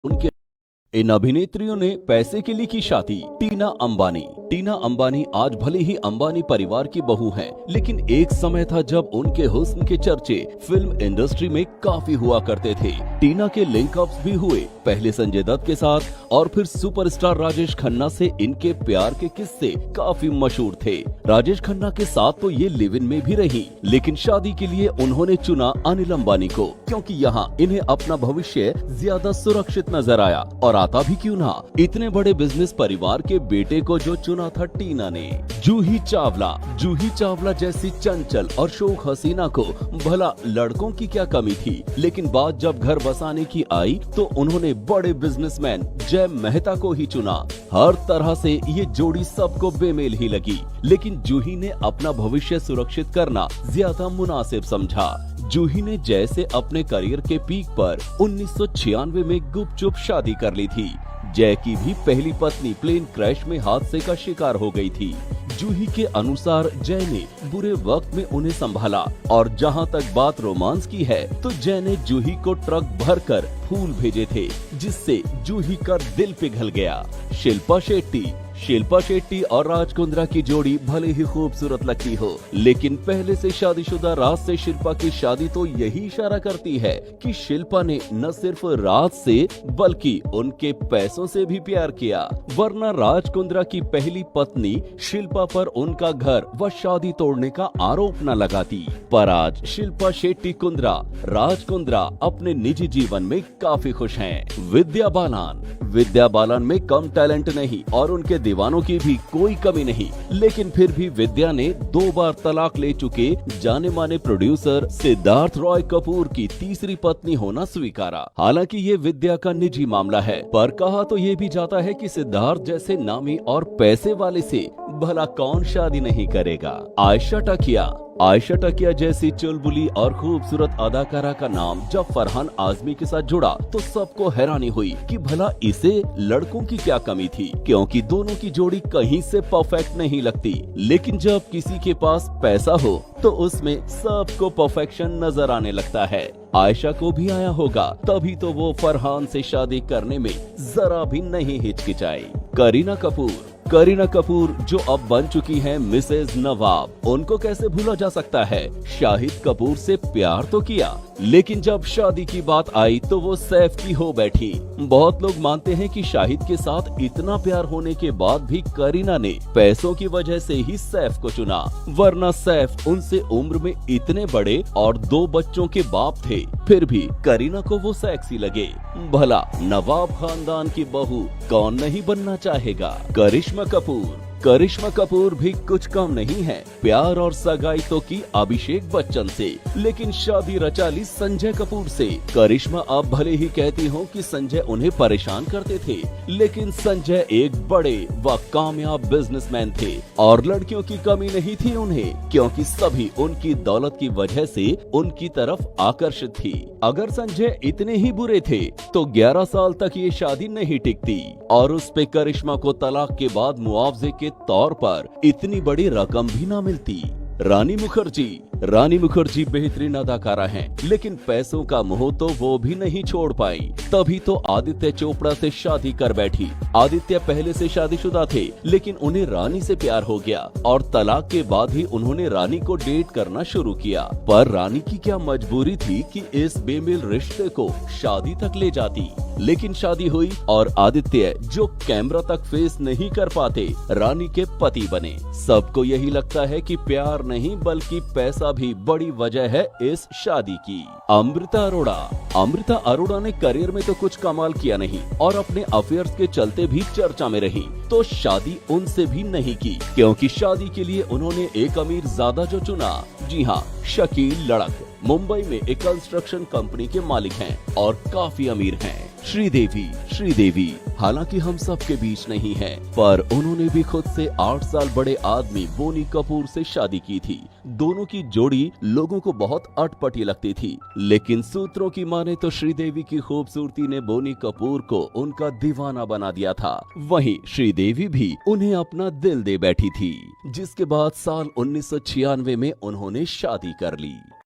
उनके इन अभिनेत्रियों ने पैसे के लिए की शादी। टीना अंबानी आज भले ही अंबानी परिवार की बहू हैं, लेकिन एक समय था जब उनके हुस्न के चर्चे फिल्म इंडस्ट्री में काफी हुआ करते थे। टीना के लिंकअप्स भी हुए, पहले संजय दत्त के साथ और फिर सुपरस्टार राजेश खन्ना से। इनके प्यार के किस्से काफी मशहूर थे। राजेश खन्ना के साथ तो ये लिव इन में भी रही, लेकिन शादी के लिए उन्होंने चुना अनिल अंबानी को, क्योंकि यहाँ इन्हें अपना भविष्य ज्यादा सुरक्षित नजर आया। और आता भी क्यों ना, इतने बड़े बिजनेस परिवार के बेटे को जो चुना था टीना ने। जूही चावला जैसी चंचल और शौक हसीना को भला लड़कों की क्या कमी थी, लेकिन बात जब घर बसाने की आई तो उन्होंने बड़े बिजनेसमैन जय मेहता को ही चुना। हर तरह से ये जोड़ी सबको बेमेल ही लगी, लेकिन जूही ने अपना भविष्य सुरक्षित करना ज्यादा मुनासिब समझा। जूही ने जय से अपने करियर के पीक पर 1996 में गुपचुप शादी कर ली थी। जय की भी पहली पत्नी प्लेन क्रैश में हादसे का शिकार हो गई थी। जूही के अनुसार जय ने बुरे वक्त में उन्हें संभाला, और जहां तक बात रोमांस की है तो जय ने जूही को ट्रक भरकर फूल भेजे थे, जिससे जूही का दिल पिघल गया। शिल्पा शेट्टी और राज कुंद्रा की जोड़ी भले ही खूबसूरत लगती हो, लेकिन पहले से शादीशुदा राज से शिल्पा की शादी तो यही इशारा करती है कि शिल्पा ने न सिर्फ राज से बल्कि उनके पैसों से भी प्यार किया, वरना राज कुंद्रा की पहली पत्नी शिल्पा पर उनका घर व शादी तोड़ने का आरोप न लगाती। पर आज शिल्पा शेट्टी राज कुंद्रा अपने निजी जीवन में काफी खुश हैं। विद्या बालन में कम टैलेंट नहीं और उनके दीवानों की भी कोई कमी नहीं, लेकिन फिर भी विद्या ने 2 बार तलाक ले चुके जाने माने प्रोड्यूसर सिद्धार्थ रॉय कपूर की तीसरी पत्नी होना स्वीकारा। हालांकि ये विद्या का निजी मामला है, पर कहा तो ये भी जाता है कि सिद्धार्थ जैसे नामी और पैसे वाले से भला कौन शादी नहीं करेगा। आयशा टकिया जैसी चुलबुली और खूबसूरत अदाकारा का नाम जब फरहान आजमी के साथ जुड़ा तो सबको हैरानी हुई कि भला इसे लड़कों की क्या कमी थी, क्योंकि दोनों की जोड़ी कहीं से परफेक्ट नहीं लगती। लेकिन जब किसी के पास पैसा हो तो उसमें सबको परफेक्शन नजर आने लगता है। आयशा को भी आया होगा, तभी तो वो फरहान से शादी करने में जरा भी नहीं हिचकिचाई। करीना कपूर जो अब बन चुकी हैं मिसेज नवाब, उनको कैसे भूला जा सकता है। शाहिद कपूर से प्यार तो किया, लेकिन जब शादी की बात आई तो वो सैफ की हो बैठी। बहुत लोग मानते हैं कि शाहिद के साथ इतना प्यार होने के बाद भी करीना ने पैसों की वजह से ही सैफ को चुना, वरना सैफ उनसे उम्र में इतने बड़े और 2 बच्चों के बाप थे, फिर भी करीना को वो सेक्सी लगे। भला नवाब खानदान की बहू कौन नहीं बनना चाहेगा। करिश्मा कपूर भी कुछ कम नहीं है। प्यार और सगाई तो की अभिषेक बच्चन से, लेकिन शादी रचा ली संजय कपूर से। करिश्मा अब भले ही कहती हो कि संजय उन्हें परेशान करते थे, लेकिन संजय एक बड़े व कामयाब बिजनेसमैन थे और लड़कियों की कमी नहीं थी उन्हें, क्योंकि सभी उनकी दौलत की वजह से उनकी तरफ आकर्षित थी। अगर संजय इतने ही बुरे थे तो 11 साल तक ये शादी नहीं टिकती और उस पे करिश्मा को तलाक के बाद मुआवजे के तौर पर इतनी बड़ी रकम भी ना मिलती। रानी मुखर्जी बेहतरीन अदाकारा हैं, लेकिन पैसों का मोह तो वो भी नहीं छोड़ पाई, तभी तो आदित्य चोपड़ा से शादी कर बैठी। आदित्य पहले से शादीशुदा थे, लेकिन उन्हें रानी से प्यार हो गया और तलाक के बाद ही उन्होंने रानी को डेट करना शुरू किया। पर रानी की क्या मजबूरी थी कि इस बेमेल रिश्ते को शादी तक ले जाती। लेकिन शादी हुई और आदित्य, जो कैमरा तक फेस नहीं कर पाते, रानी के पति बने। सबको यही लगता है कि प्यार नहीं बल्कि पैसा भी बड़ी वजह है इस शादी की। अमृता अरोड़ा ने करियर में तो कुछ कमाल किया नहीं और अपने अफेयर्स के चलते भी चर्चा में रही, तो शादी उनसे भी नहीं की, क्योंकि शादी के लिए उन्होंने एक अमीर ज़्यादा जो चुना। जी हाँ, शकील लड़क मुंबई में एक कंस्ट्रक्शन कंपनी के मालिक हैं और काफी अमीर हैं। श्रीदेवी हालांकि हम सब के बीच नहीं है, पर उन्होंने भी खुद से 8 साल बड़े आदमी बोनी कपूर से शादी की थी। दोनों की जोड़ी लोगों को बहुत अटपटी लगती थी, लेकिन सूत्रों की माने तो श्रीदेवी की खूबसूरती ने बोनी कपूर को उनका दीवाना बना दिया था। वहीं श्रीदेवी भी उन्हें अपना दिल दे बैठी थी, जिसके बाद साल 1996 में उन्होंने शादी कर ली।